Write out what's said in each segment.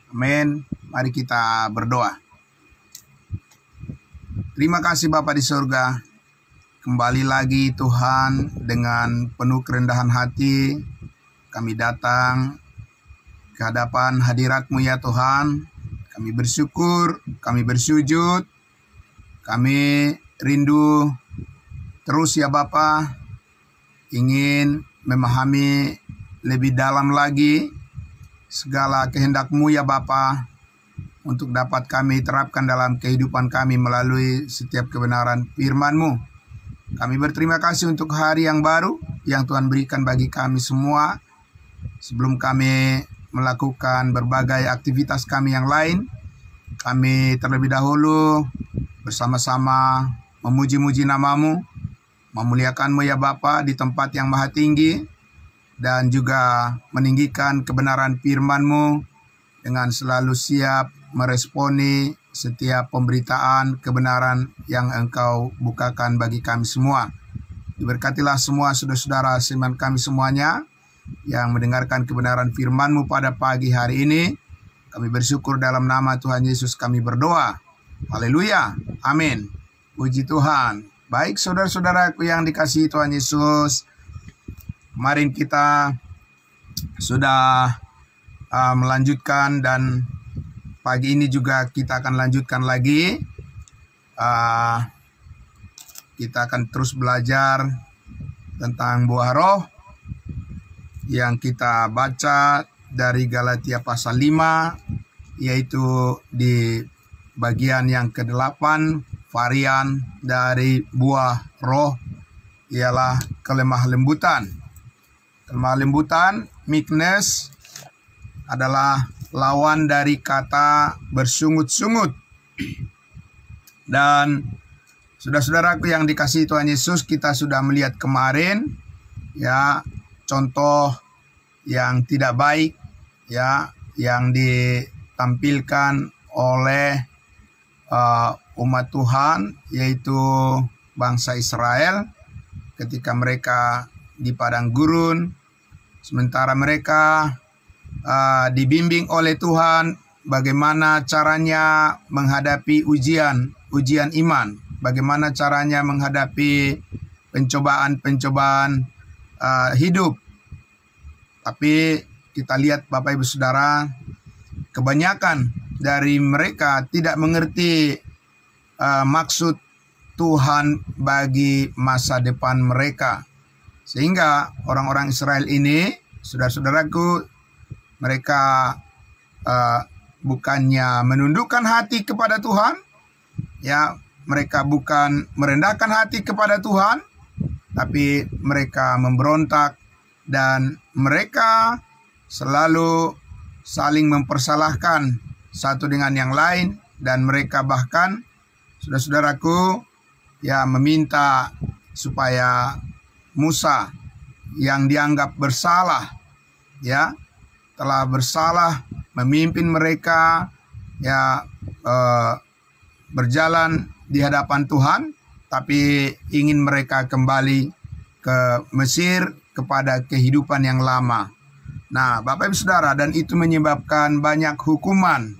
Amin. Mari kita berdoa. Terima kasih Bapa di surga. Kembali lagi Tuhan, dengan penuh kerendahan hati kami datang ke hadapan hadirat-Mu ya Tuhan. Kami bersyukur, kami bersujud, kami rindu terus ya Bapa, ingin memahami lebih dalam lagi segala kehendak-Mu ya Bapa, untuk dapat kami terapkan dalam kehidupan kami melalui setiap kebenaran firman-Mu. Kami berterima kasih untuk hari yang baru yang Tuhan berikan bagi kami semua. Sebelum kami melakukan berbagai aktivitas kami yang lain, kami terlebih dahulu bersama-sama memuji-muji nama-Mu, memuliakan-Mu ya Bapa di tempat yang maha tinggi, dan juga meninggikan kebenaran firman-Mu dengan selalu siap meresponi setiap pemberitaan kebenaran yang Engkau bukakan bagi kami semua. Diberkatilah semua saudara-saudara seiman kami semuanya yang mendengarkan kebenaran firman-Mu pada pagi hari ini. Kami bersyukur dalam nama Tuhan Yesus kami berdoa. Haleluya. Amin. Puji Tuhan. Baik saudara-saudaraku yang dikasihi Tuhan Yesus, kemarin kita sudah melanjutkan, dan pagi ini juga kita akan lanjutkan lagi. Kita akan terus belajar tentang buah roh yang kita baca dari Galatia pasal 5, yaitu di bagian yang ke-8, varian dari buah roh ialah kelemah lembutan. Kelemah lembutan, meekness, adalah lawan dari kata bersungut-sungut. Dan saudara-saudaraku yang dikasihi Tuhan Yesus, kita sudah melihat kemarin ya contoh yang tidak baik ya yang ditampilkan oleh umat Tuhan, yaitu bangsa Israel ketika mereka di padang gurun. Sementara mereka dibimbing oleh Tuhan bagaimana caranya menghadapi ujian iman, bagaimana caranya menghadapi pencobaan hidup. Tapi kita lihat Bapak Ibu Saudara, kebanyakan dari mereka tidak mengerti maksud Tuhan bagi masa depan mereka. Sehingga orang-orang Israel ini, saudara-saudaraku, mereka bukannya menundukkan hati kepada Tuhan, ya, mereka bukan merendahkan hati kepada Tuhan, tapi mereka memberontak dan mereka selalu saling mempersalahkan satu dengan yang lain, dan mereka bahkan, saudara-saudaraku, ya, meminta supaya Musa yang dianggap bersalah, ya, telah bersalah memimpin mereka ya berjalan di hadapan Tuhan, tapi ingin mereka kembali ke Mesir kepada kehidupan yang lama. Nah, Bapak Ibu Saudara, dan itu menyebabkan banyak hukuman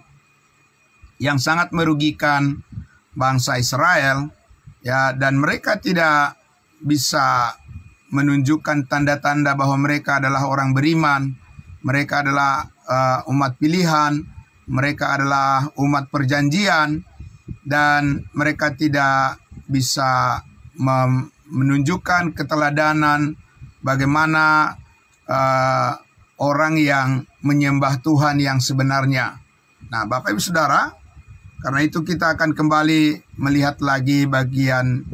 yang sangat merugikan bangsa Israel, ya, dan mereka tidak bisa menunjukkan tanda-tanda bahwa mereka adalah orang beriman, mereka adalah umat pilihan, mereka adalah umat perjanjian, dan mereka tidak bisa menunjukkan keteladanan bagaimana orang yang menyembah Tuhan yang sebenarnya. Nah, Bapak Ibu Saudara, karena itu kita akan kembali melihat lagi bagian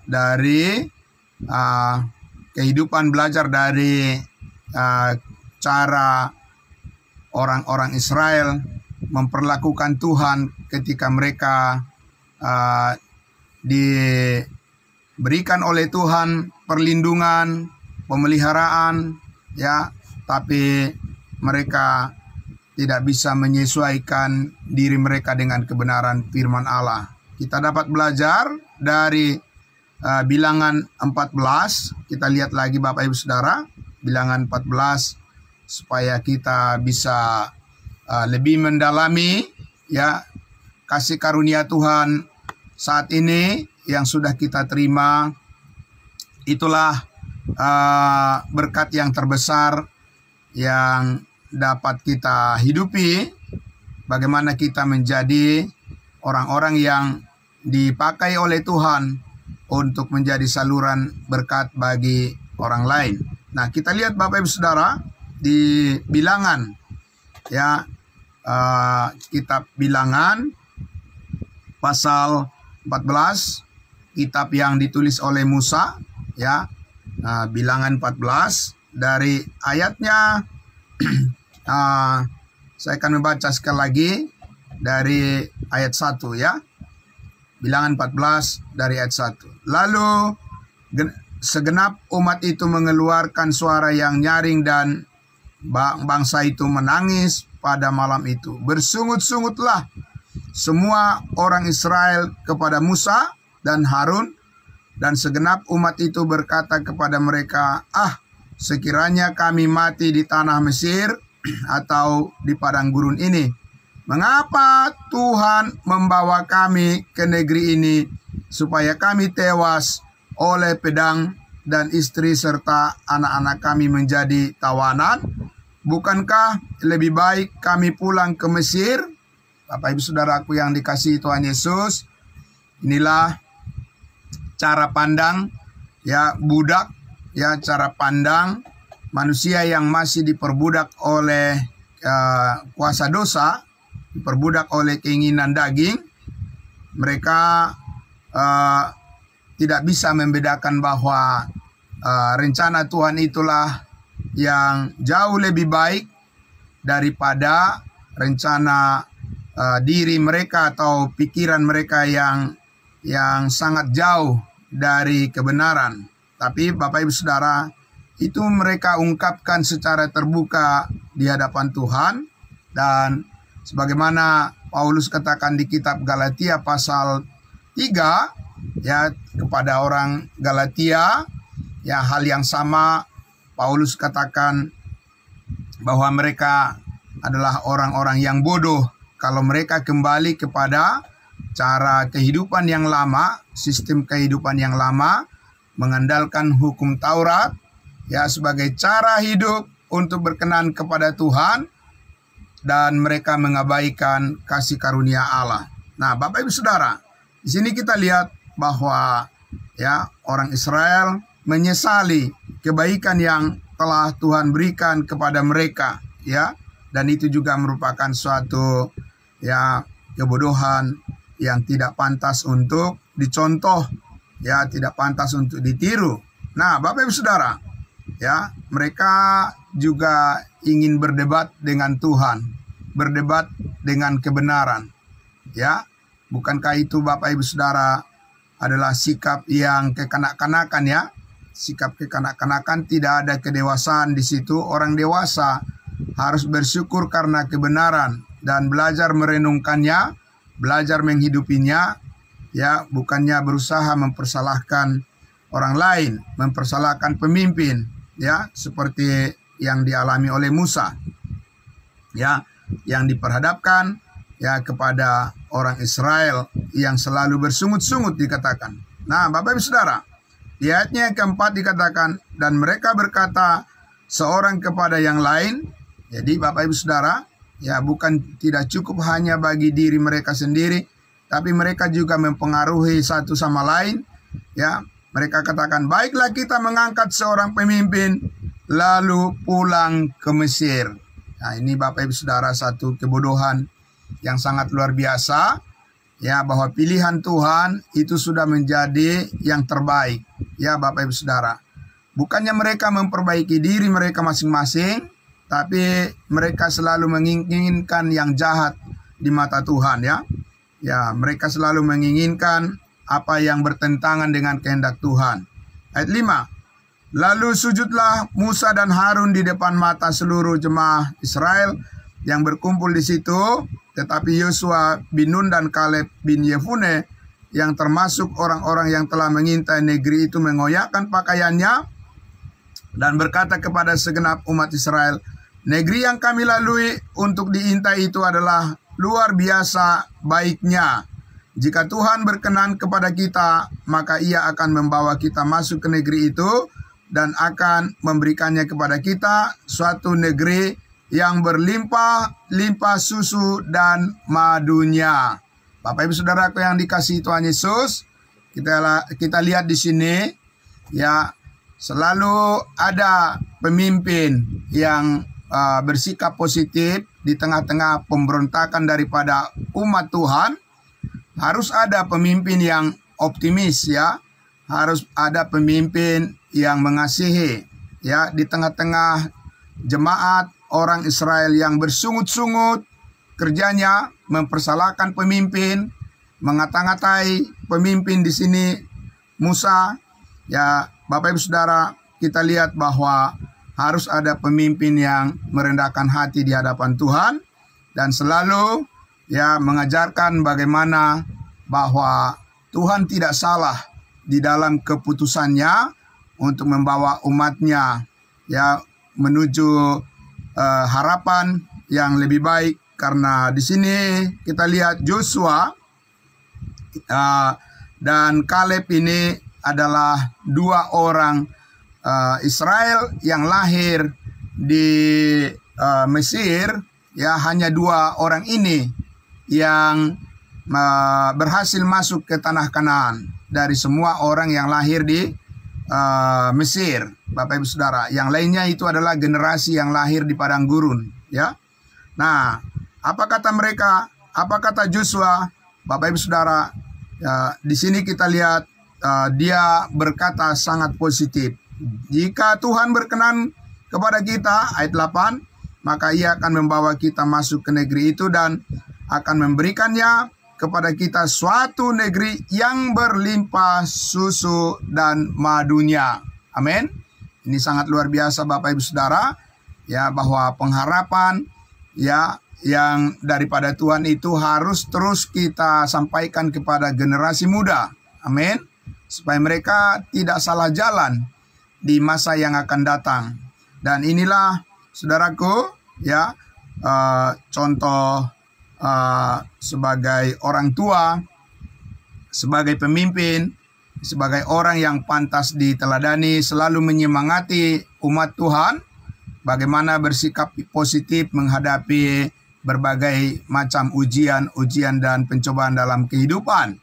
dari kehidupan, belajar dari cara orang-orang Israel memperlakukan Tuhan ketika mereka diberikan oleh Tuhan perlindungan, pemeliharaan, ya, tapi mereka tidak bisa menyesuaikan diri mereka dengan kebenaran firman Allah. Kita dapat belajar dari Bilangan 14. Kita lihat lagi Bapak Ibu Saudara, Bilangan 14, supaya kita bisa lebih mendalami ya kasih karunia Tuhan saat ini yang sudah kita terima. Itulah berkat yang terbesar yang dapat kita hidupi, bagaimana kita menjadi orang-orang yang dipakai oleh Tuhan untuk menjadi saluran berkat bagi orang lain. Nah, kita lihat Bapak Ibu Saudara di Bilangan ya, kitab Bilangan pasal 14, kitab yang ditulis oleh Musa ya. Bilangan 14 dari ayatnya saya akan membaca sekali lagi dari ayat 1 ya. Bilangan 14 dari ayat 1. Lalu segenap umat itu mengeluarkan suara yang nyaring dan bangsa itu menangis pada malam itu. Bersungut-sungutlah semua orang Israel kepada Musa dan Harun, dan segenap umat itu berkata kepada mereka, sekiranya kami mati di tanah Mesir atau di padang gurun ini, mengapa Tuhan membawa kami ke negeri ini supaya kami tewas oleh pedang dan istri serta anak-anak kami menjadi tawanan? Bukankah lebih baik kami pulang ke Mesir? Bapak Ibu Saudaraku yang dikasihi Tuhan Yesus, inilah cara pandang ya budak, ya cara pandang manusia yang masih diperbudak oleh kuasa dosa, diperbudak oleh keinginan daging. Mereka tidak bisa membedakan bahwa rencana Tuhan itulah yang jauh lebih baik daripada rencana diri mereka atau pikiran mereka yang sangat jauh dari kebenaran. Tapi Bapak Ibu Saudara, itu mereka ungkapkan secara terbuka di hadapan Tuhan. Dan sebagaimana Paulus katakan di kitab Galatia pasal 3 ya, kepada orang Galatia ya, hal yang sama Paulus katakan bahwa mereka adalah orang-orang yang bodoh kalau mereka kembali kepada cara kehidupan yang lama, sistem kehidupan yang lama, mengandalkan hukum Taurat ya sebagai cara hidup untuk berkenan kepada Tuhan, dan mereka mengabaikan kasih karunia Allah. Nah, Bapak Ibu Saudara, di sini kita lihat bahwa ya orang Israel menyesali kebaikan yang telah Tuhan berikan kepada mereka ya, dan itu juga merupakan suatu ya kebodohan yang tidak pantas untuk dicontoh ya, tidak pantas untuk ditiru. Nah, Bapak Ibu Saudara, ya, mereka juga ingin berdebat dengan Tuhan, berdebat dengan kebenaran. Ya, bukankah itu Bapak Ibu Saudara adalah sikap yang kekanak-kanakan ya? Sikap kekanak-kanakan, tidak ada kedewasaan di situ. Orang dewasa harus bersyukur karena kebenaran dan belajar merenungkannya, belajar menghidupinya, ya, bukannya berusaha mempersalahkan orang lain, mempersalahkan pemimpin, ya, seperti yang dialami oleh Musa, ya, yang diperhadapkan, ya, kepada orang Israel yang selalu bersungut-sungut dikatakan. Nah, Bapak Ibu Saudara, di ayatnya yang keempat dikatakan, dan mereka berkata seorang kepada yang lain. Jadi Bapak Ibu Saudara, ya, bukan tidak cukup hanya bagi diri mereka sendiri, tapi mereka juga mempengaruhi satu sama lain. Ya, mereka katakan, baiklah kita mengangkat seorang pemimpin lalu pulang ke Mesir. Nah, ini Bapak Ibu Saudara satu kebodohan yang sangat luar biasa. Ya, bahwa pilihan Tuhan itu sudah menjadi yang terbaik. Ya, Bapak Ibu Saudara, bukannya mereka memperbaiki diri mereka masing-masing, tapi mereka selalu menginginkan yang jahat di mata Tuhan ya. Ya, mereka selalu menginginkan apa yang bertentangan dengan kehendak Tuhan. Ayat 5. Lalu sujudlah Musa dan Harun di depan mata seluruh jemaah Israel yang berkumpul di situ, tetapi Yosua bin Nun dan Kaleb bin Yefune yang termasuk orang-orang yang telah mengintai negeri itu mengoyakkan pakaiannya dan berkata kepada segenap umat Israel, Negeri yang kami lalui untuk diintai itu adalah luar biasa baiknya. Jika Tuhan berkenan kepada kita, maka Ia akan membawa kita masuk ke negeri itu dan akan memberikannya kepada kita, suatu negeri yang berlimpah-limpah susu dan madunya. Bapak Ibu Saudaraku yang dikasihi Tuhan Yesus, kita lihat di sini ya, selalu ada pemimpin yang bersikap positif di tengah-tengah pemberontakan daripada umat Tuhan. Harus ada pemimpin yang optimis ya, harus ada pemimpin yang mengasihi ya, di tengah-tengah jemaat orang Israel yang bersungut-sungut kerjanya mempersalahkan pemimpin, mengata-ngatai pemimpin. Di sini Musa ya, Bapak Ibu Saudara, kita lihat bahwa harus ada pemimpin yang merendahkan hati di hadapan Tuhan dan selalu ya mengajarkan bagaimana bahwa Tuhan tidak salah di dalam keputusannya untuk membawa umatnya ya menuju harapan yang lebih baik. Karena di sini kita lihat Joshua dan Kaleb ini adalah dua orang Israel yang lahir di Mesir ya, hanya dua orang ini yang berhasil masuk ke tanah Kanaan dari semua orang yang lahir di Mesir. Bapak Ibu Saudara, yang lainnya itu adalah generasi yang lahir di padang gurun ya. Nah, apa kata mereka? Apa kata Joshua? Bapak Ibu Saudara, ya, di sini kita lihat dia berkata sangat positif. Jika Tuhan berkenan kepada kita, ayat 8, maka Ia akan membawa kita masuk ke negeri itu dan akan memberikannya kepada kita, suatu negeri yang berlimpah susu dan madunya. Amin. Ini sangat luar biasa Bapak Ibu Saudara ya, bahwa pengharapan ya yang daripada Tuhan itu harus terus kita sampaikan kepada generasi muda. Amin. Supaya mereka tidak salah jalan di masa yang akan datang. Dan inilah saudaraku ya, contoh sebagai orang tua, sebagai pemimpin, sebagai orang yang pantas diteladani, selalu menyemangati umat Tuhan bagaimana bersikap positif menghadapi berbagai macam ujian dan pencobaan dalam kehidupan.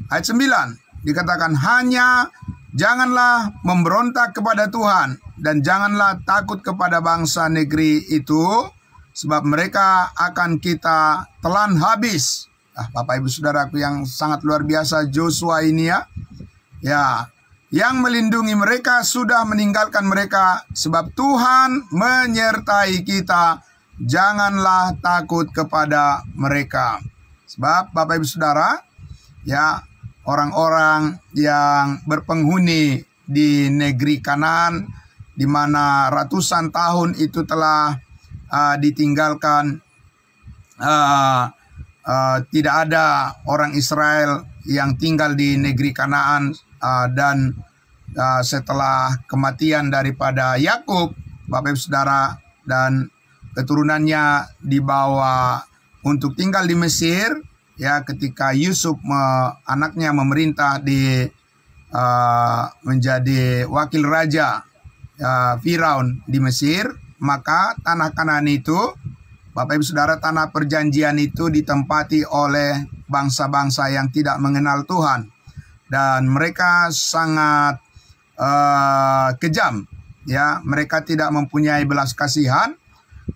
Ayat 9 dikatakan, hanya janganlah memberontak kepada Tuhan dan janganlah takut kepada bangsa negeri itu, sebab mereka akan kita telan habis. Bapak Ibu Saudaraku yang sangat luar biasa Joshua ini ya. Ya, yang melindungi mereka sudah meninggalkan mereka, sebab Tuhan menyertai kita. Janganlah takut kepada mereka. Sebab Bapak Ibu Saudara, ya, orang-orang yang berpenghuni di negeri Kanaan, di mana ratusan tahun itu telah ditinggalkan, tidak ada orang Israel yang tinggal di negeri Kanaan, dan setelah kematian daripada Yakub, Bapak Ibu Saudara, dan keturunannya dibawa untuk tinggal di Mesir ya, ketika Yusuf anaknya memerintah di menjadi wakil raja Firaun di Mesir, maka tanah Kanaan itu, Bapak Ibu Saudara, tanah perjanjian itu ditempati oleh bangsa-bangsa yang tidak mengenal Tuhan, dan mereka sangat kejam ya. Mereka tidak mempunyai belas kasihan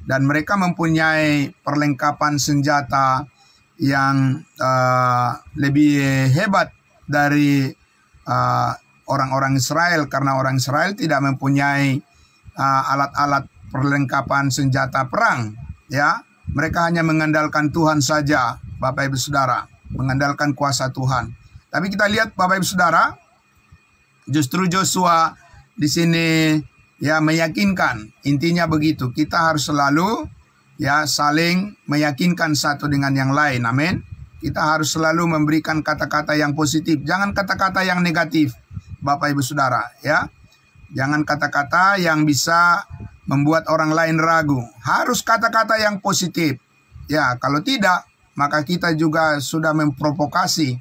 dan mereka mempunyai perlengkapan senjata yang lebih hebat dari orang-orang Israel, karena orang Israel tidak mempunyai alat-alat perlengkapan senjata perang ya. Mereka hanya mengandalkan Tuhan saja, Bapak Ibu Saudara, mengandalkan kuasa Tuhan. Tapi kita lihat Bapak Ibu Saudara, justru Joshua di sini ya meyakinkan. Intinya begitu, kita harus selalu ya saling meyakinkan satu dengan yang lain. Amin. Kita harus selalu memberikan kata-kata yang positif, jangan kata-kata yang negatif, Bapak Ibu Saudara ya. Jangan kata-kata yang bisa membuat orang lain ragu. Harus kata-kata yang positif. Ya, kalau tidak, maka kita juga sudah memprovokasi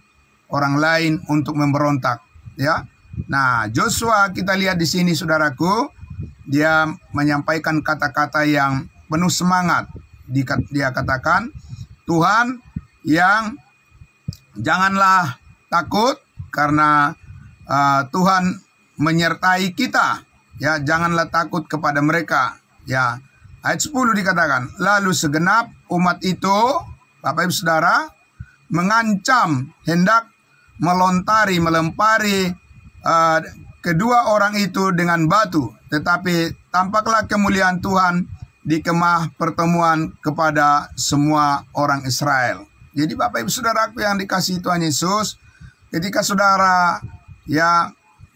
orang lain untuk memberontak. Ya, nah Joshua kita lihat di sini saudaraku, dia menyampaikan kata-kata yang penuh semangat. Dia katakan, Tuhan yang janganlah takut karena Tuhan menyertai kita. Ya, janganlah takut kepada mereka. Ya, ayat 10 dikatakan, lalu segenap umat itu, Bapak Ibu Saudara, mengancam hendak melempari kedua orang itu dengan batu. Tetapi tampaklah kemuliaan Tuhan di kemah pertemuan kepada semua orang Israel. Jadi Bapak Ibu Saudaraku yang dikasihi Tuhan Yesus, ketika saudara ya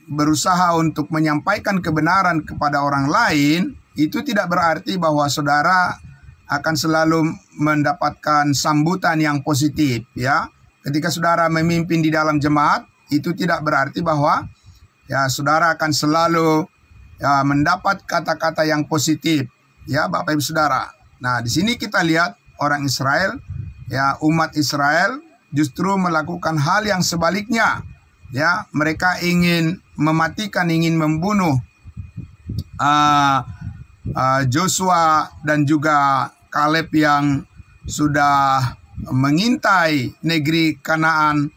berusaha untuk menyampaikan kebenaran kepada orang lain, itu tidak berarti bahwa saudara akan selalu mendapatkan sambutan yang positif. Ya, ketika saudara memimpin di dalam jemaat, itu tidak berarti bahwa ya saudara akan selalu mendapat kata-kata yang positif. Ya, Bapak Ibu Saudara. Nah, di sini kita lihat orang Israel, ya umat Israel justru melakukan hal yang sebaliknya. Ya, mereka ingin mematikan, ingin membunuh Joshua dan juga Kaleb yang sudah mengintai negeri Kanaan.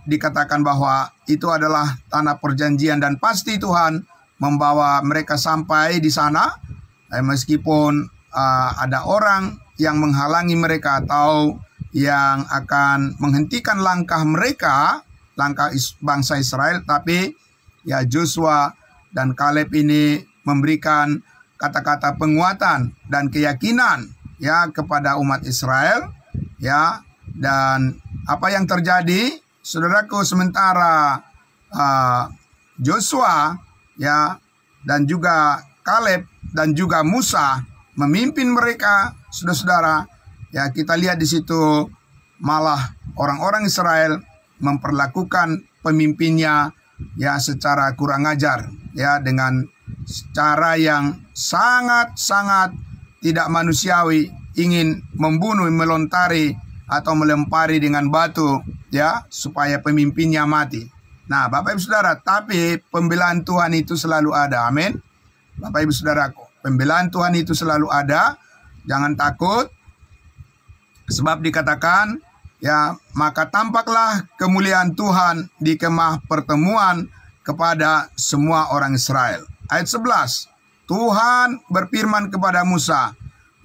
Dikatakan bahwa itu adalah tanah perjanjian dan pasti Tuhan membawa mereka sampai di sana, meskipun ada orang yang menghalangi mereka atau yang akan menghentikan langkah mereka, langkah bangsa Israel. Tapi ya Joshua dan Kaleb ini memberikan kata-kata penguatan dan keyakinan ya kepada umat Israel. Ya, dan apa yang terjadi, saudaraku, sementara Joshua ya dan juga Kaleb dan juga Musa memimpin mereka, saudara-saudara, ya kita lihat di situ malah orang-orang Israel memperlakukan pemimpinnya ya secara kurang ajar, ya dengan cara yang sangat-sangat tidak manusiawi, ingin membunuh, melontari atau melempari dengan batu ya supaya pemimpinnya mati. Nah, Bapak Ibu Saudara, tapi pembelaan Tuhan itu selalu ada. Amin. Bapak Ibu Saudaraku, pembelaan Tuhan itu selalu ada. Jangan takut, sebab dikatakan ya, maka tampaklah kemuliaan Tuhan di kemah pertemuan kepada semua orang Israel. Ayat 11, Tuhan berfirman kepada Musa,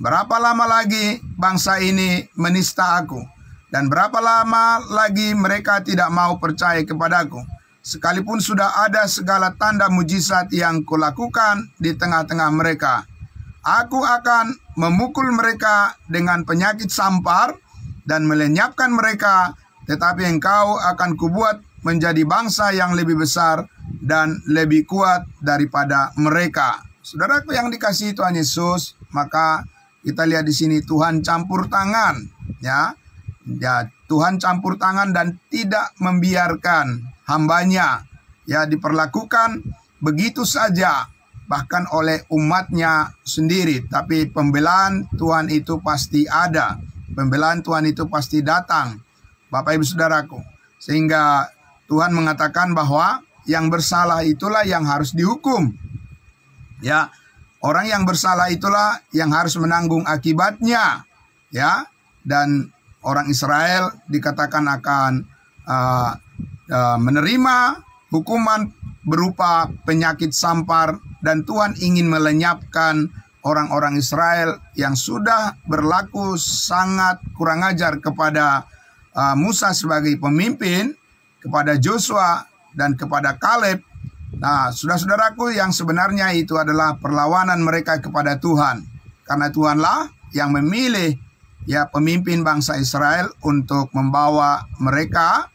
berapa lama lagi bangsa ini menista aku? Dan berapa lama lagi mereka tidak mau percaya kepadaku? Sekalipun sudah ada segala tanda mujizat yang kulakukan di tengah-tengah mereka. Aku akan memukul mereka dengan penyakit sampar dan melenyapkan mereka, tetapi engkau akan kubuat menjadi bangsa yang lebih besar dan lebih kuat daripada mereka. Saudaraku yang dikasihi Tuhan Yesus, maka kita lihat di sini Tuhan campur tangan, ya. Ya, Tuhan campur tangan dan tidak membiarkan hambanya ya diperlakukan begitu saja, bahkan oleh umatnya sendiri. Tapi pembelaan Tuhan itu pasti ada. Pembelaan Tuhan itu pasti datang, Bapak Ibu Saudaraku. Sehingga Tuhan mengatakan bahwa yang bersalah itulah yang harus dihukum. Ya, orang yang bersalah itulah yang harus menanggung akibatnya. Ya, dan orang Israel dikatakan akan menerima hukuman berupa penyakit sampar, dan Tuhan ingin melenyapkan orang-orang Israel yang sudah berlaku sangat kurang ajar kepada Musa sebagai pemimpin, kepada Joshua dan kepada Kaleb. Nah, saudara-saudaraku, yang sebenarnya itu adalah perlawanan mereka kepada Tuhan, karena Tuhanlah yang memilih ya pemimpin bangsa Israel untuk membawa mereka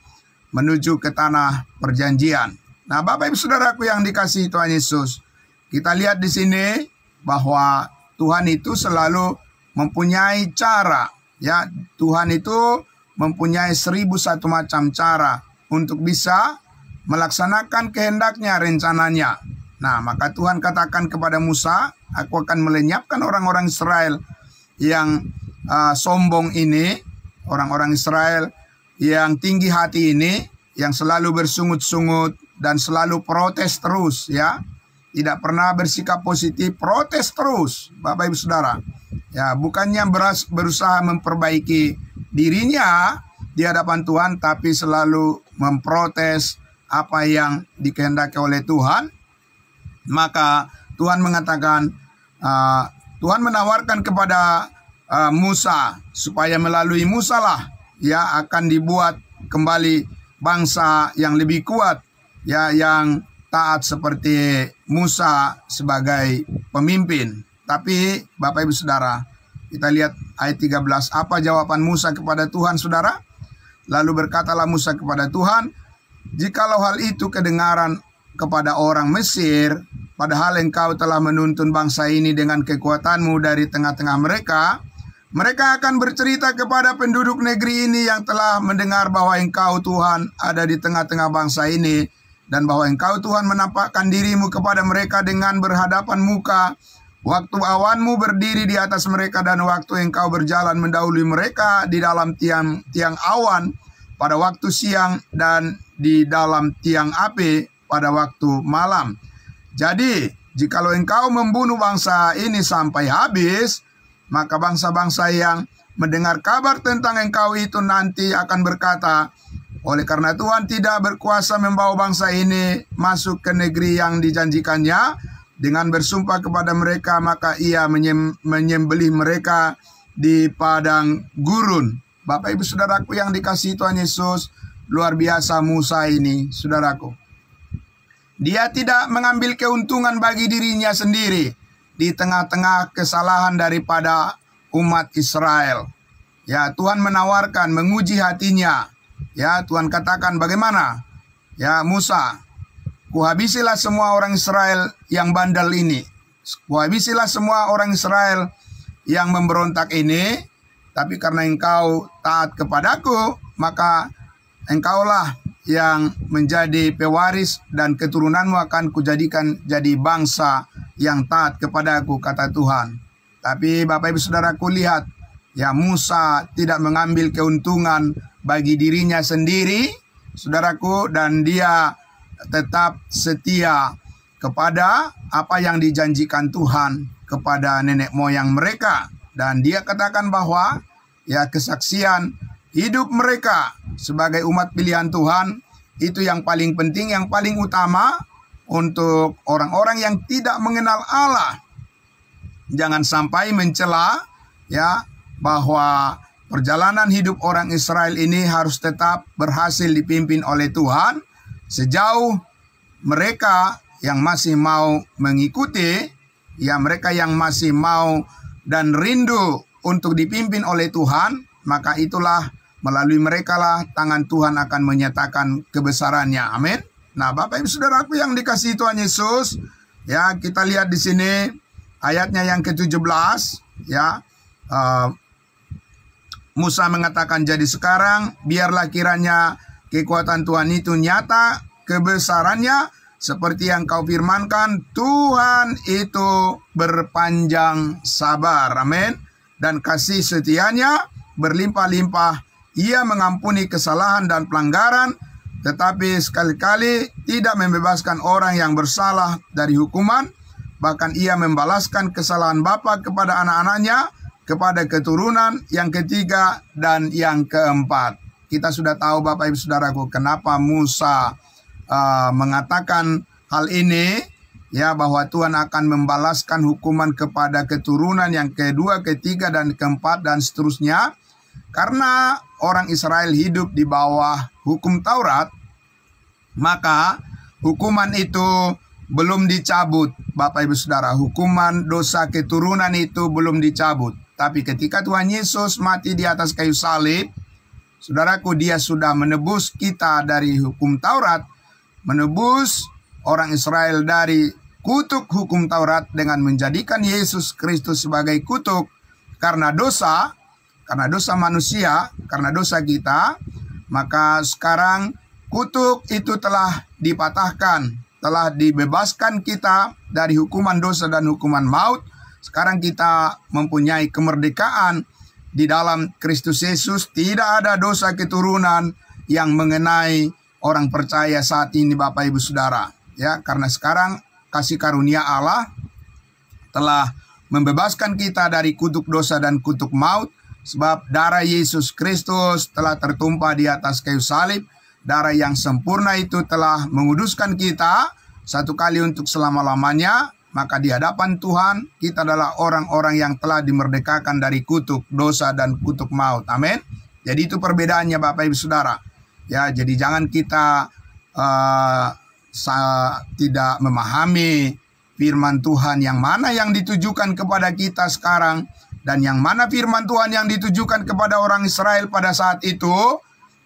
menuju ke tanah perjanjian. Nah, Bapak Ibu Saudaraku yang dikasihi Tuhan Yesus, kita lihat di sini bahwa Tuhan itu selalu mempunyai cara, ya. Tuhan itu mempunyai 1001 macam cara untuk bisa melaksanakan kehendaknya, rencananya. Nah, maka Tuhan katakan kepada Musa, aku akan melenyapkan orang-orang Israel yang sombong ini, orang-orang Israel yang tinggi hati ini, yang selalu bersungut-sungut dan selalu protes terus, ya. Tidak pernah bersikap positif, protes terus, Bapak Ibu Saudara. Ya, bukannya berusaha memperbaiki dirinya di hadapan Tuhan, tapi selalu memprotes apa yang dikehendaki oleh Tuhan. Maka Tuhan mengatakan, Tuhan menawarkan kepada Musa supaya melalui Musa lah ya akan dibuat kembali bangsa yang lebih kuat, ya, yang taat seperti Musa sebagai pemimpin. Tapi Bapak Ibu Saudara, kita lihat ayat 13, apa jawaban Musa kepada Tuhan, Saudara? Lalu berkatalah Musa kepada Tuhan, jikalau hal itu kedengaran kepada orang Mesir, padahal engkau telah menuntun bangsa ini dengan kekuatanmu dari tengah-tengah mereka, mereka akan bercerita kepada penduduk negeri ini yang telah mendengar bahwa engkau Tuhan ada di tengah-tengah bangsa ini, dan bahwa engkau Tuhan menampakkan dirimu kepada mereka dengan berhadapan muka, waktu awanmu berdiri di atas mereka dan waktu engkau berjalan mendahului mereka di dalam tiang awan pada waktu siang dan di dalam tiang api pada waktu malam. Jadi, jikalau engkau membunuh bangsa ini sampai habis, maka bangsa-bangsa yang mendengar kabar tentang engkau itu nanti akan berkata, oleh karena Tuhan tidak berkuasa membawa bangsa ini masuk ke negeri yang dijanjikannya, dengan bersumpah kepada mereka, maka ia menyembelih mereka di padang gurun. Bapak Ibu Saudaraku yang dikasihi Tuhan Yesus, luar biasa Musa ini, Saudaraku. Dia tidak mengambil keuntungan bagi dirinya sendiri di tengah-tengah kesalahan daripada umat Israel. Ya, Tuhan menawarkan, menguji hatinya. Ya, Tuhan katakan bagaimana? Ya, Musa, kuhabisilah semua orang Israel yang bandel ini. Kuhabisilah semua orang Israel yang memberontak ini. Tapi karena engkau taat kepadaku, maka engkaulah yang menjadi pewaris dan keturunanmu akan kujadikan jadi bangsa yang taat kepadaku, kata Tuhan. Tapi Bapak Ibu Saudaraku lihat, ya, Musa tidak mengambil keuntungan bagi dirinya sendiri, Saudaraku, dan dia tetap setia kepada apa yang dijanjikan Tuhan kepada nenek moyang mereka. Dan dia katakan bahwa ya kesaksian hidup mereka sebagai umat pilihan Tuhan itu yang paling penting, yang paling utama untuk orang-orang yang tidak mengenal Allah. Jangan sampai mencela ya bahwa perjalanan hidup orang Israel ini harus tetap berhasil dipimpin oleh Tuhan. Sejauh mereka yang masih mau mengikuti, ya mereka yang masih mau dan rindu untuk dipimpin oleh Tuhan, maka itulah melalui mereka lah tangan Tuhan akan menyatakan kebesarannya. Amin. Nah, Bapak Ibu Saudaraku yang dikasihi Tuhan Yesus, ya kita lihat di sini ayatnya yang ke-17, ya. Musa mengatakan, jadi sekarang biarlah kiranya kekuatan Tuhan itu nyata, kebesarannya seperti yang kau firmankan, Tuhan itu berpanjang sabar, amin, dan kasih setianya berlimpah-limpah, ia mengampuni kesalahan dan pelanggaran, tetapi sekali-kali tidak membebaskan orang yang bersalah dari hukuman, bahkan ia membalaskan kesalahan bapa kepada anak-anaknya, kepada keturunan yang ketiga dan yang keempat. Kita sudah tahu Bapak Ibu Saudaraku kenapa Musa mengatakan hal ini, ya, bahwa Tuhan akan membalaskan hukuman kepada keturunan yang kedua, ketiga dan keempat dan seterusnya. Karena orang Israel hidup di bawah hukum Taurat, maka hukuman itu belum dicabut. Bapak Ibu Saudara, hukuman dosa keturunan itu belum dicabut. Tapi ketika Tuhan Yesus mati di atas kayu salib, saudaraku, dia sudah menebus kita dari hukum Taurat, menebus orang Israel dari kutuk hukum Taurat dengan menjadikan Yesus Kristus sebagai kutuk karena dosa manusia, karena dosa kita. Maka sekarang kutuk itu telah dipatahkan, telah dibebaskan kita dari hukuman dosa dan hukuman maut. Sekarang kita mempunyai kemerdekaan di dalam Kristus Yesus. Tidak ada dosa keturunan yang mengenai orang percaya saat ini, Bapak Ibu Saudara. Ya, karena sekarang kasih karunia Allah telah membebaskan kita dari kutuk dosa dan kutuk maut. Sebab darah Yesus Kristus telah tertumpah di atas kayu salib. Darah yang sempurna itu telah menguduskan kita satu kali untuk selama-lamanya. Maka di hadapan Tuhan kita adalah orang-orang yang telah dimerdekakan dari kutuk dosa dan kutuk maut. Amin. Jadi itu perbedaannya, Bapak Ibu Saudara. Ya, jadi jangan kita tidak memahami firman Tuhan yang mana yang ditujukan kepada kita sekarang dan yang mana firman Tuhan yang ditujukan kepada orang Israel pada saat itu.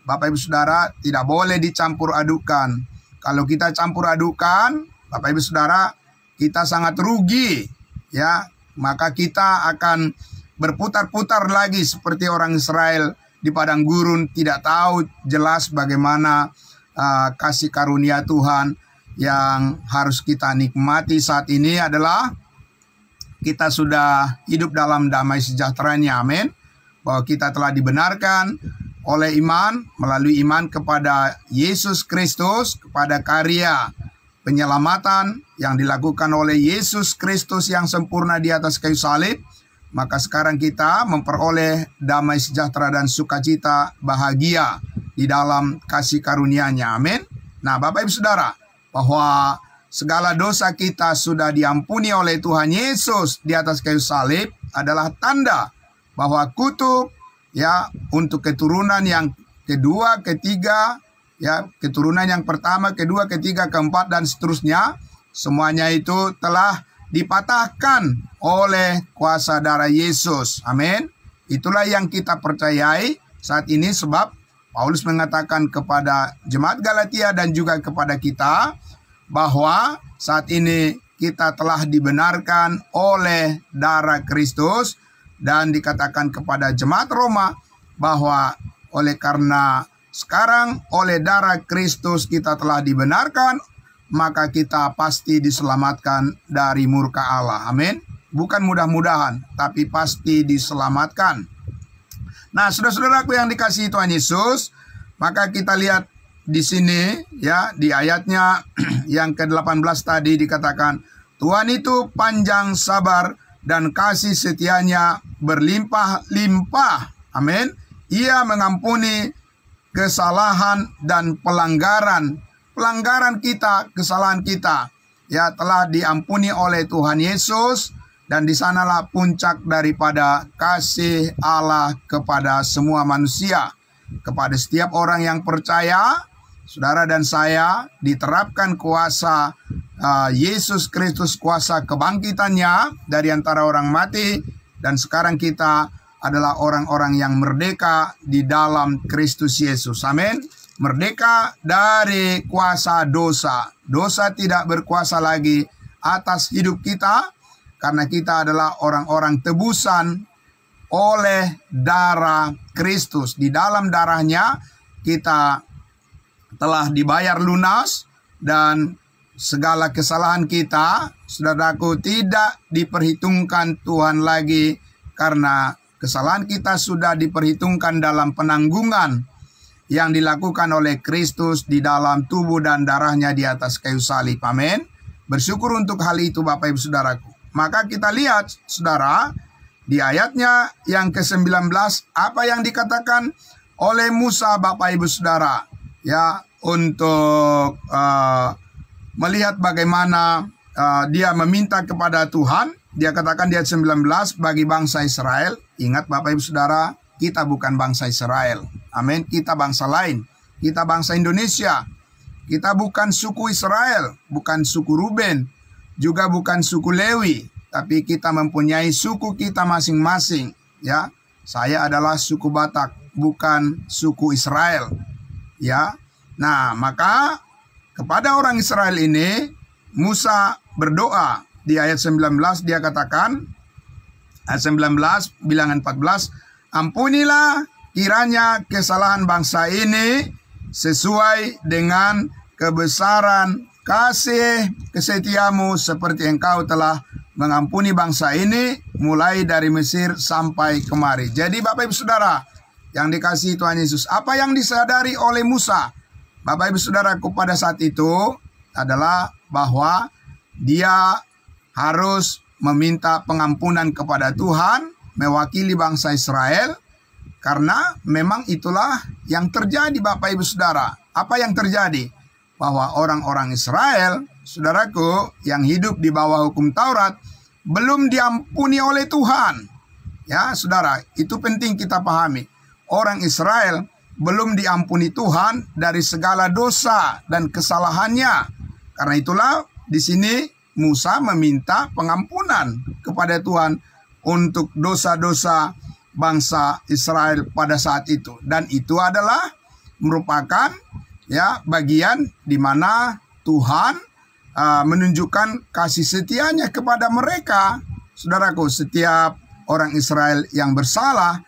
Bapak Ibu Saudara, tidak boleh dicampur adukan. Kalau kita campur adukan, Bapak Ibu Saudara, kita sangat rugi, ya. Maka kita akan berputar-putar lagi seperti orang Israel di padang gurun, tidak tahu jelas bagaimana kasih karunia Tuhan. Yang harus kita nikmati saat ini adalah kita sudah hidup dalam damai sejahteranya, amin. Bahwa kita telah dibenarkan oleh iman, melalui iman kepada Yesus Kristus, kepada karya penyelamatan yang dilakukan oleh Yesus Kristus yang sempurna di atas kayu salib. Maka sekarang kita memperoleh damai sejahtera dan sukacita bahagia di dalam kasih karunia-Nya, amin. Nah, Bapak Ibu Saudara, bahwa segala dosa kita sudah diampuni oleh Tuhan Yesus di atas kayu salib adalah tanda bahwa kutuk, ya, untuk keturunan yang kedua, ketiga, ya, keturunan yang pertama, kedua, ketiga, keempat, dan seterusnya, semuanya itu telah dipatahkan oleh kuasa darah Yesus. Amin. Itulah yang kita percayai saat ini, sebab Paulus mengatakan kepada jemaat Galatia dan juga kepada kita bahwa saat ini kita telah dibenarkan oleh darah Kristus. Dan dikatakan kepada jemaat Roma bahwa oleh karena sekarang oleh darah Kristus kita telah dibenarkan, maka kita pasti diselamatkan dari murka Allah. Amin. Bukan mudah-mudahan, tapi pasti diselamatkan. Nah, saudara-saudaraku yang dikasihi Tuhan Yesus, maka kita lihat di sini, ya, di ayatnya yang ke-18 tadi dikatakan, Tuhan itu panjang sabar dan kasih setianya berlimpah-limpah. Amin. Ia mengampuni kesalahan dan pelanggaran kita, kesalahan kita, ya, telah diampuni oleh Tuhan Yesus. Dan di sanalah puncak daripada kasih Allah kepada semua manusia. Kepada setiap orang yang percaya, saudara dan saya, diterapkan kuasa Yesus Kristus, kuasa kebangkitannya dari antara orang mati. Dan sekarang kita adalah orang-orang yang merdeka di dalam Kristus Yesus. Amin. Merdeka dari kuasa dosa. Dosa tidak berkuasa lagi atas hidup kita, karena kita adalah orang-orang tebusan oleh darah Kristus. Di dalam darahnya kita telah dibayar lunas, dan segala kesalahan kita, saudaraku, tidak diperhitungkan Tuhan lagi, karena kesalahan kita sudah diperhitungkan dalam penanggungan yang dilakukan oleh Kristus di dalam tubuh dan darahnya di atas kayu salib. Amin. Bersyukur untuk hal itu, Bapak Ibu Saudaraku. Maka kita lihat, saudara, di ayatnya yang ke-19, apa yang dikatakan oleh Musa, Bapak Ibu Saudara, ya, untuk melihat bagaimana dia meminta kepada Tuhan. Dia katakan di ayat 19, bagi bangsa Israel. Ingat Bapak Ibu Saudara, kita bukan bangsa Israel. Amin. Kita bangsa lain. Kita bangsa Indonesia. Kita bukan suku Israel, bukan suku Ruben, juga bukan suku Lewi, tapi kita mempunyai suku kita masing-masing, ya. Saya adalah suku Batak, bukan suku Israel, ya. Nah, maka kepada orang Israel ini Musa berdoa di ayat 19. Dia katakan ayat 19 bilangan 14, ampunilah kiranya kesalahan bangsa ini sesuai dengan kebesaran kasih kesetiamu seperti engkau telah mengampuni bangsa ini mulai dari Mesir sampai kemari. Jadi Bapak Ibu Saudara yang dikasihi Tuhan Yesus, apa yang disadari oleh Musa, Bapak Ibu Saudaraku, pada saat itu adalah bahwa dia harus meminta pengampunan kepada Tuhan mewakili bangsa Israel, karena memang itulah yang terjadi Bapak Ibu Saudara. Apa yang terjadi? Bahwa orang-orang Israel, saudaraku, yang hidup di bawah hukum Taurat belum diampuni oleh Tuhan. Ya, saudara, itu penting kita pahami. Orang Israel belum diampuni Tuhan dari segala dosa dan kesalahannya. Karena itulah di sini Musa meminta pengampunan kepada Tuhan untuk dosa-dosa bangsa Israel pada saat itu. Dan itu adalah merupakan bagian di mana Tuhan menunjukkan kasih setianya kepada mereka. Saudaraku, setiap orang Israel yang bersalah,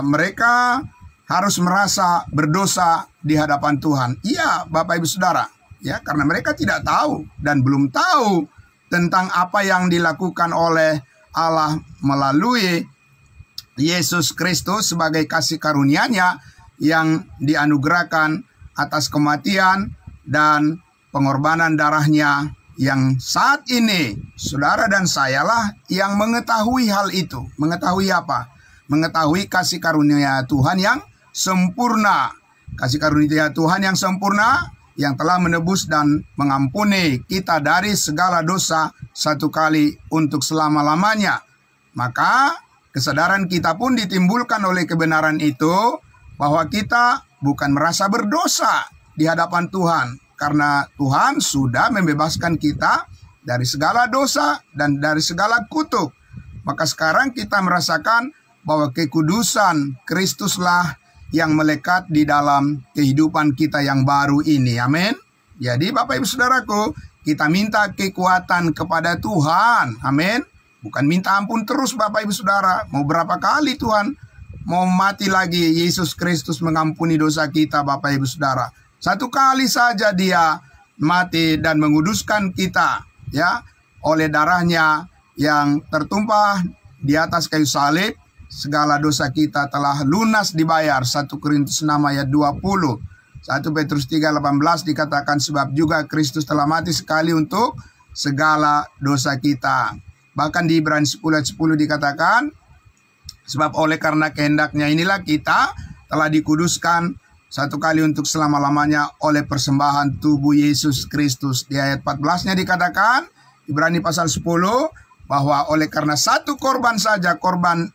mereka harus merasa berdosa di hadapan Tuhan. Iya, Bapak Ibu Saudara, ya, karena mereka tidak tahu dan belum tahu tentang apa yang dilakukan oleh Allah melalui Yesus Kristus sebagai kasih karunia-Nya yang dianugerahkan atas kematian dan pengorbanan darahnya, yang saat ini saudara dan sayalah yang mengetahui hal itu. Mengetahui apa? Mengetahui kasih karunia Tuhan yang sempurna. Kasih karunia Tuhan yang sempurna yang telah menebus dan mengampuni kita dari segala dosa satu kali untuk selama-lamanya. Maka kesadaran kita pun ditimbulkan oleh kebenaran itu, bahwa kita bukan merasa berdosa di hadapan Tuhan, karena Tuhan sudah membebaskan kita dari segala dosa dan dari segala kutuk. Maka sekarang kita merasakan bahwa kekudusan Kristuslah yang melekat di dalam kehidupan kita yang baru ini. Amin. Jadi Bapak Ibu Saudaraku, kita minta kekuatan kepada Tuhan. Amin. Bukan minta ampun terus Bapak Ibu Saudara. Mau berapa kali Tuhan mau mati lagi Yesus Kristus mengampuni dosa kita, Bapak Ibu Saudara. Satu kali saja dia mati dan menguduskan kita, ya, oleh darahnya yang tertumpah di atas kayu salib. Segala dosa kita telah lunas dibayar. 1 Korintus 6 ayat 20. 1 Petrus 3:18 dikatakan, sebab juga Kristus telah mati sekali untuk segala dosa kita. Bahkan di Ibrani 10 ayat 10 dikatakan, sebab oleh karena kehendaknya inilah kita telah dikuduskan satu kali untuk selama-lamanya oleh persembahan tubuh Yesus Kristus. Di ayat 14-nya dikatakan, Ibrani pasal 10, bahwa oleh karena satu korban saja, korban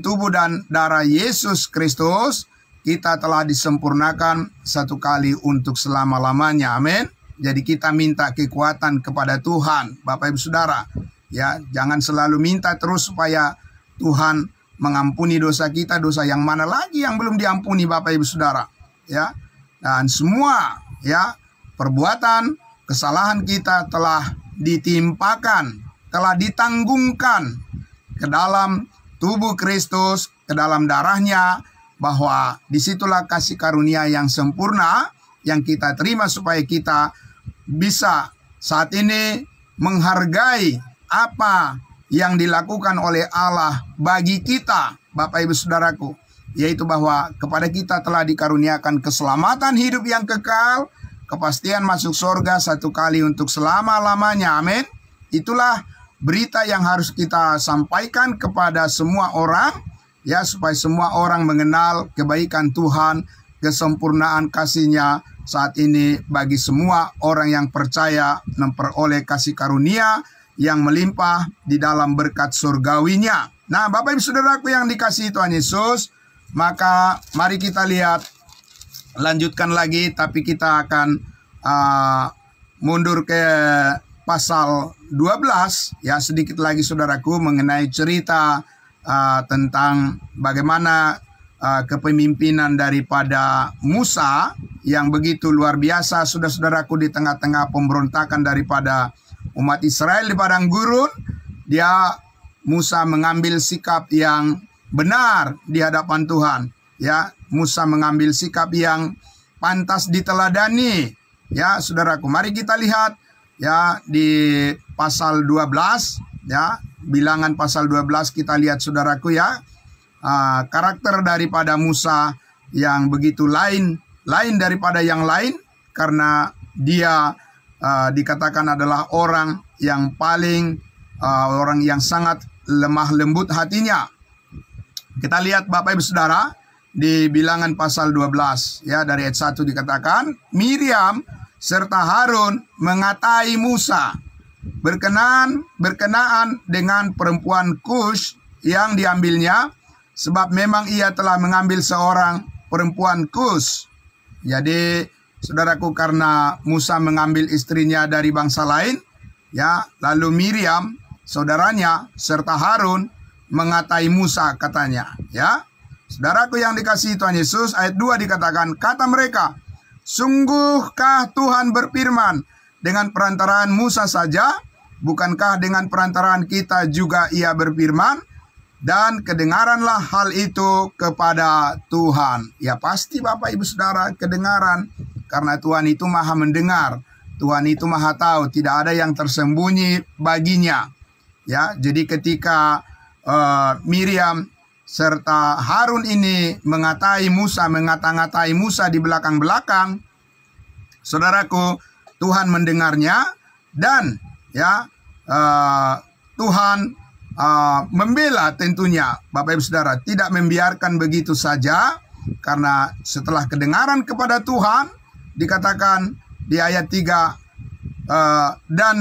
tubuh dan darah Yesus Kristus, kita telah disempurnakan satu kali untuk selama-lamanya. Amin. Jadi kita minta kekuatan kepada Tuhan, Bapak Ibu Saudara. Ya, jangan selalu minta terus supaya Tuhan mengampuni dosa kita. Dosa yang mana lagi yang belum diampuni, Bapak Ibu Saudara? Ya. Dan semua perbuatan kesalahan kita telah ditimpakan, telah ditanggungkan ke dalam tubuh Kristus, ke dalam darahnya, bahwa disitulah kasih karunia yang sempurna yang kita terima supaya kita bisa saat ini menghargai apa yang dilakukan oleh Allah bagi kita, Bapak Ibu Saudaraku, yaitu bahwa kepada kita telah dikaruniakan keselamatan hidup yang kekal, kepastian masuk surga satu kali untuk selama-lamanya. Amin. Itulah berita yang harus kita sampaikan kepada semua orang, ya, supaya semua orang mengenal kebaikan Tuhan, kesempurnaan kasih-Nya saat ini bagi semua orang yang percaya memperoleh kasih karunia yang melimpah di dalam berkat surgawinya. Nah, Bapak Ibu Saudaraku yang dikasihi Tuhan Yesus, maka mari kita lihat, lanjutkan lagi, tapi kita akan mundur ke pasal 12, ya, sedikit lagi saudaraku, mengenai cerita tentang bagaimana kepemimpinan daripada Musa yang begitu luar biasa, saudara-saudaraku, di tengah-tengah pemberontakan daripada umat Israel di padang gurun. Musa mengambil sikap yang benar di hadapan Tuhan. Ya, Musa mengambil sikap yang pantas diteladani. Ya, saudaraku, mari kita lihat ya di pasal 12 ya, Bilangan pasal 12 kita lihat saudaraku ya. Karakter daripada Musa yang begitu lain daripada yang lain, karena dia dikatakan adalah orang yang paling orang yang sangat lemah lembut hatinya. Kita lihat Bapak Ibu Saudara di Bilangan pasal 12 ya, dari ayat 1 dikatakan, Miriam serta Harun mengatai Musa berkenaan dengan perempuan Kush yang diambilnya, sebab memang ia telah mengambil seorang perempuan Kush. Jadi saudaraku, karena Musa mengambil istrinya dari bangsa lain ya, lalu Miriam saudaranya serta Harun mengatai Musa katanya ya. Saudaraku yang dikasihi Tuhan Yesus, ayat 2 dikatakan, kata mereka, sungguhkah Tuhan berfirman dengan perantaraan Musa saja? Bukankah dengan perantaraan kita juga ia berfirman? Dan kedengaranlah hal itu kepada Tuhan. Ya pasti Bapak Ibu Saudara kedengaran, karena Tuhan itu maha mendengar. Tuhan itu maha tahu, tidak ada yang tersembunyi baginya. Ya, jadi ketika Miriam serta Harun ini mengatai Musa, mengata-ngatai Musa di belakang-belakang, saudaraku, Tuhan mendengarnya dan ya Tuhan membela tentunya Bapak Ibu Saudara, tidak membiarkan begitu saja, karena setelah kedengaran kepada Tuhan dikatakan di ayat 3 dan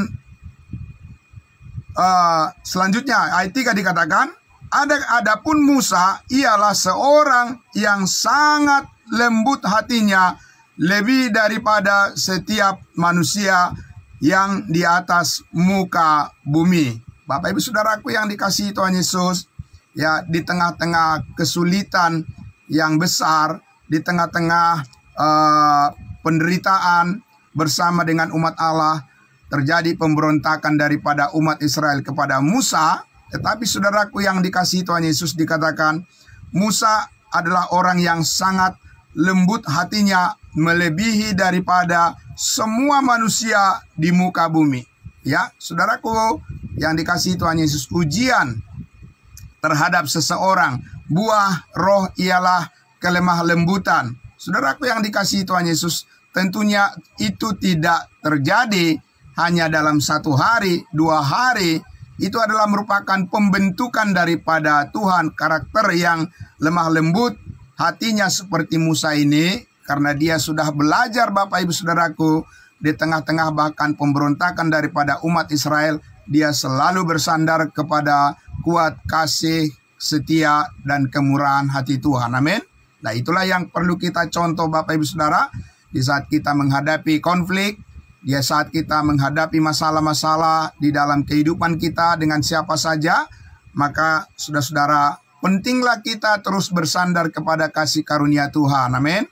selanjutnya ayat 3 dikatakan, adapun Musa ialah seorang yang sangat lembut hatinya, lebih daripada setiap manusia yang di atas muka bumi. Bapak Ibu Saudaraku yang dikasihi Tuhan Yesus, ya, di tengah-tengah kesulitan yang besar, di tengah-tengah penderitaan bersama dengan umat Allah, terjadi pemberontakan daripada umat Israel kepada Musa. Tetapi saudaraku yang dikasihi Tuhan Yesus, dikatakan Musa adalah orang yang sangat lembut hatinya, melebihi daripada semua manusia di muka bumi. Ya, saudaraku yang dikasihi Tuhan Yesus, ujian terhadap seseorang, buah roh ialah kelemah lembutan. Saudaraku yang dikasihi Tuhan Yesus, tentunya itu tidak terjadi hanya dalam 1 hari, 2 hari. Itu adalah merupakan pembentukan daripada Tuhan, karakter yang lemah lembut hatinya seperti Musa ini, karena dia sudah belajar Bapak Ibu Saudaraku, di tengah-tengah bahkan pemberontakan daripada umat Israel, dia selalu bersandar kepada kuat kasih, setia, dan kemurahan hati Tuhan. Amin. Nah, itulah yang perlu kita contoh Bapak Ibu Saudara, di saat kita menghadapi konflik, di saat kita menghadapi masalah-masalah di dalam kehidupan kita dengan siapa saja, maka saudara-saudara, pentinglah kita terus bersandar kepada kasih karunia Tuhan. Amin.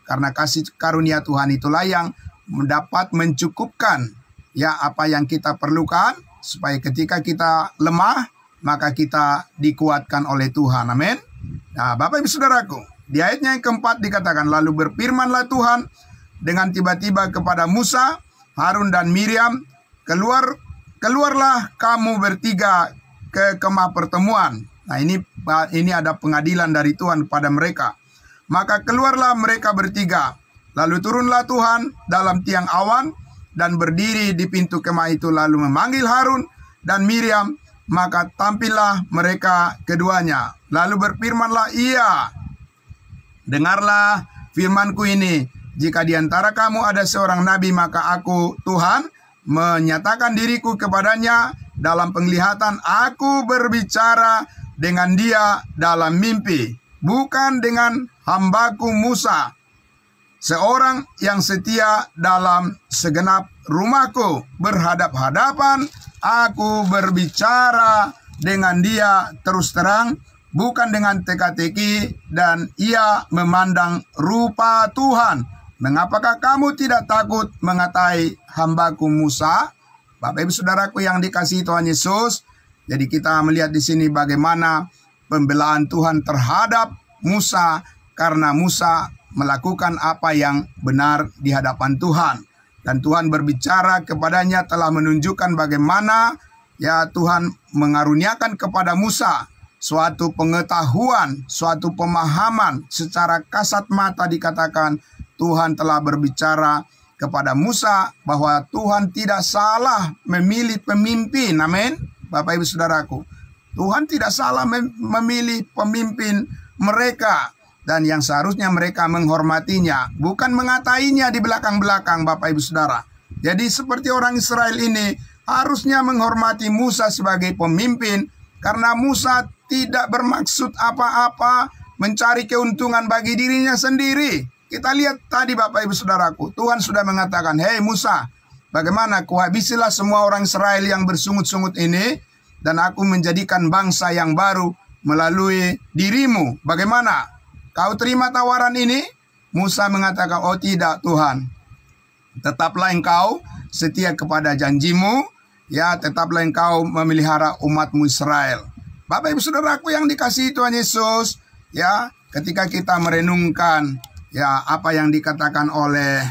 Karena kasih karunia Tuhan itulah yang dapat mencukupkan ya apa yang kita perlukan, supaya ketika kita lemah, maka kita dikuatkan oleh Tuhan. Amin. Nah, Bapak Ibu Saudaraku, di ayatnya yang keempat dikatakan, lalu berfirmanlah Tuhan dengan tiba-tiba kepada Musa, Harun dan Miriam, keluarlah kamu bertiga ke kemah pertemuan. Nah, ini ada pengadilan dari Tuhan pada mereka. Maka keluarlah mereka bertiga. Lalu turunlah Tuhan dalam tiang awan dan berdiri di pintu kemah itu, lalu memanggil Harun dan Miriam. Maka tampillah mereka keduanya. Lalu berfirmanlah ia, dengarlah firmanku ini. Jika di antara kamu ada seorang nabi, maka aku, Tuhan, menyatakan diriku kepadanya dalam penglihatan. Aku berbicara dengan dia dalam mimpi, bukan dengan hambaku Musa, seorang yang setia dalam segenap rumahku. Berhadap-hadapan aku berbicara dengan dia terus terang, bukan dengan teka-teki, dan ia memandang rupa Tuhan. Mengapakah kamu tidak takut mengatai hambaku Musa? Bapak Ibu Saudaraku yang dikasihi Tuhan Yesus, jadi kita melihat di sini bagaimana pembelaan Tuhan terhadap Musa, karena Musa melakukan apa yang benar di hadapan Tuhan. Dan Tuhan berbicara kepadanya, telah menunjukkan bagaimana ya Tuhan mengaruniakan kepada Musa suatu pengetahuan, suatu pemahaman. Secara kasat mata dikatakan Tuhan telah berbicara kepada Musa bahwa Tuhan tidak salah memilih pemimpin. Amin. Bapak Ibu Saudaraku, Tuhan tidak salah memilih pemimpin mereka. Dan yang seharusnya mereka menghormatinya, bukan mengatainya di belakang-belakang, Bapak Ibu Saudara. Jadi seperti orang Israel ini harusnya menghormati Musa sebagai pemimpin, karena Musa tidak bermaksud apa-apa mencari keuntungan bagi dirinya sendiri. Kita lihat tadi Bapak Ibu Saudaraku, Tuhan sudah mengatakan, "Hei Musa, bagaimana kuhabisilah semua orang Israel yang bersungut-sungut ini, dan aku menjadikan bangsa yang baru melalui dirimu. Bagaimana? Kau terima tawaran ini?" Musa mengatakan, "Oh tidak Tuhan, tetaplah engkau setia kepada janjimu, ya tetaplah engkau memelihara umatmu Israel." Bapak Ibu Saudaraku yang dikasihi Tuhan Yesus, ya ketika kita merenungkan ya apa yang dikatakan oleh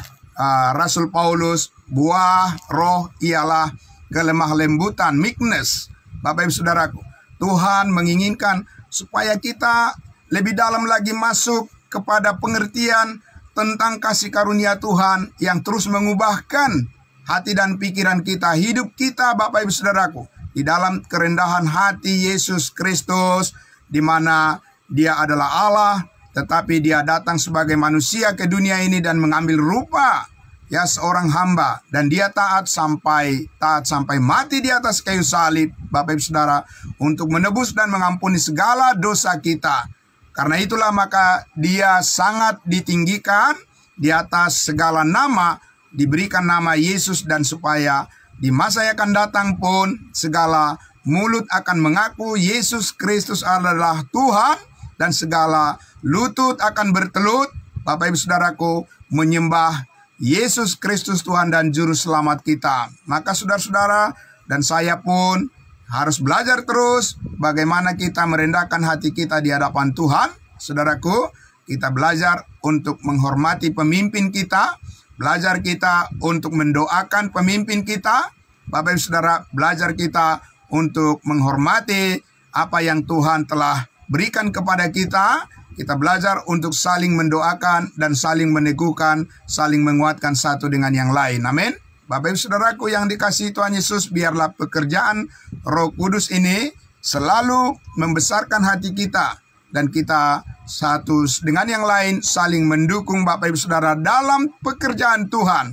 Rasul Paulus, buah roh ialah kelemah lembutan, meekness. Bapak Ibu Saudaraku, Tuhan menginginkan supaya kita lebih dalam lagi masuk kepada pengertian tentang kasih karunia Tuhan yang terus mengubahkan hati dan pikiran kita, hidup kita Bapak Ibu Saudaraku, di dalam kerendahan hati Yesus Kristus, di mana Dia adalah Allah, tetapi Dia datang sebagai manusia ke dunia ini dan mengambil rupa ya seorang hamba, dan Dia taat sampai mati di atas kayu salib, Bapak Ibu Saudara, untuk menebus dan mengampuni segala dosa kita. Karena itulah maka Dia sangat ditinggikan di atas segala nama, diberikan nama Yesus, dan supaya di masa yang akan datang pun segala mulut akan mengaku Yesus Kristus adalah Tuhan, dan segala lutut akan bertelut, Bapak Ibu Saudaraku, menyembah Yesus Kristus Tuhan dan Juru Selamat kita. Maka saudara-saudara dan saya pun harus belajar terus bagaimana kita merendahkan hati kita di hadapan Tuhan. Saudaraku, kita belajar untuk menghormati pemimpin kita, belajar kita untuk mendoakan pemimpin kita. Bapak Ibu Saudara, belajar kita untuk menghormati apa yang Tuhan telah berikan kepada kita. Kita belajar untuk saling mendoakan dan saling meneguhkan, saling menguatkan satu dengan yang lain. Amin. Bapak Ibu Saudaraku yang dikasihi Tuhan Yesus, biarlah pekerjaan Roh Kudus ini selalu membesarkan hati kita, dan kita satu dengan yang lain saling mendukung Bapak Ibu Saudara dalam pekerjaan Tuhan.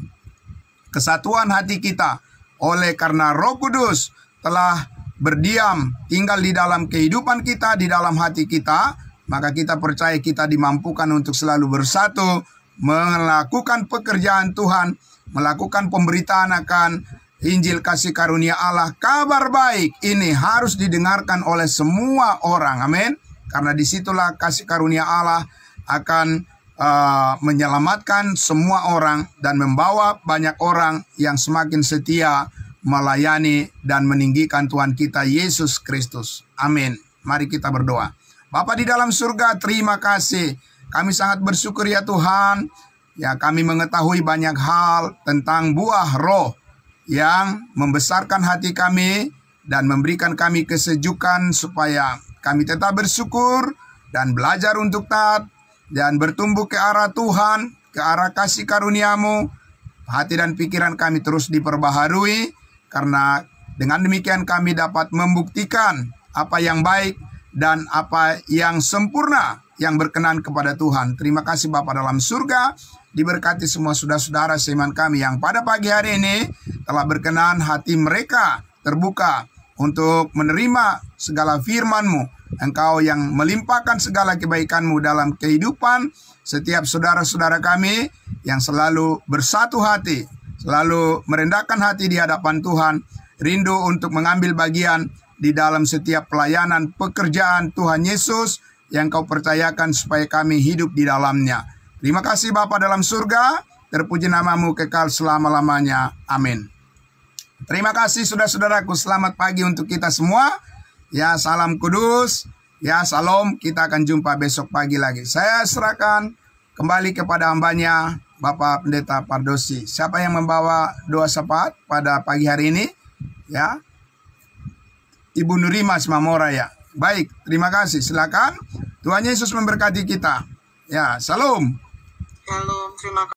Kesatuan hati kita oleh karena Roh Kudus telah berdiam, tinggal di dalam kehidupan kita, di dalam hati kita, maka kita percaya kita dimampukan untuk selalu bersatu, melakukan pekerjaan Tuhan, melakukan pemberitaan akan Injil kasih karunia Allah. Kabar baik ini harus didengarkan oleh semua orang. Amin. Karena disitulah kasih karunia Allah akan menyelamatkan semua orang dan membawa banyak orang yang semakin setia melayani dan meninggikan Tuhan kita Yesus Kristus. Amin. Mari kita berdoa. Bapa di dalam surga, terima kasih. Kami sangat bersyukur ya Tuhan. Ya, kami mengetahui banyak hal tentang buah roh yang membesarkan hati kami dan memberikan kami kesejukan supaya kami tetap bersyukur dan belajar untuk taat dan bertumbuh ke arah Tuhan, ke arah kasih karunia-Mu. Hati dan pikiran kami terus diperbaharui, karena dengan demikian kami dapat membuktikan apa yang baik dan apa yang sempurna yang berkenan kepada Tuhan. Terima kasih Bapa dalam surga. Diberkati semua saudara-saudara seiman kami yang pada pagi hari ini telah berkenan hati mereka terbuka untuk menerima segala firman-Mu. Engkau yang melimpahkan segala kebaikan-Mu dalam kehidupan setiap saudara-saudara kami yang selalu bersatu hati, selalu merendahkan hati di hadapan Tuhan, rindu untuk mengambil bagian di dalam setiap pelayanan pekerjaan Tuhan Yesus yang Kau percayakan supaya kami hidup di dalamnya. Terima kasih Bapa dalam surga, terpuji nama-Mu kekal selama-lamanya. Amin. Terima kasih saudara-saudaraku, selamat pagi untuk kita semua. Ya, salam kudus. Ya, salam. Kita akan jumpa besok pagi lagi. Saya serahkan kembali kepada hambanya, Bapak Pendeta Pardosi. Siapa yang membawa doa syafaat pada pagi hari ini? Ya, Ibu Nurima Mamora ya. Baik, terima kasih. Silakan. Tuhan Yesus memberkati kita. Ya, salam. Shalom, terima kasih.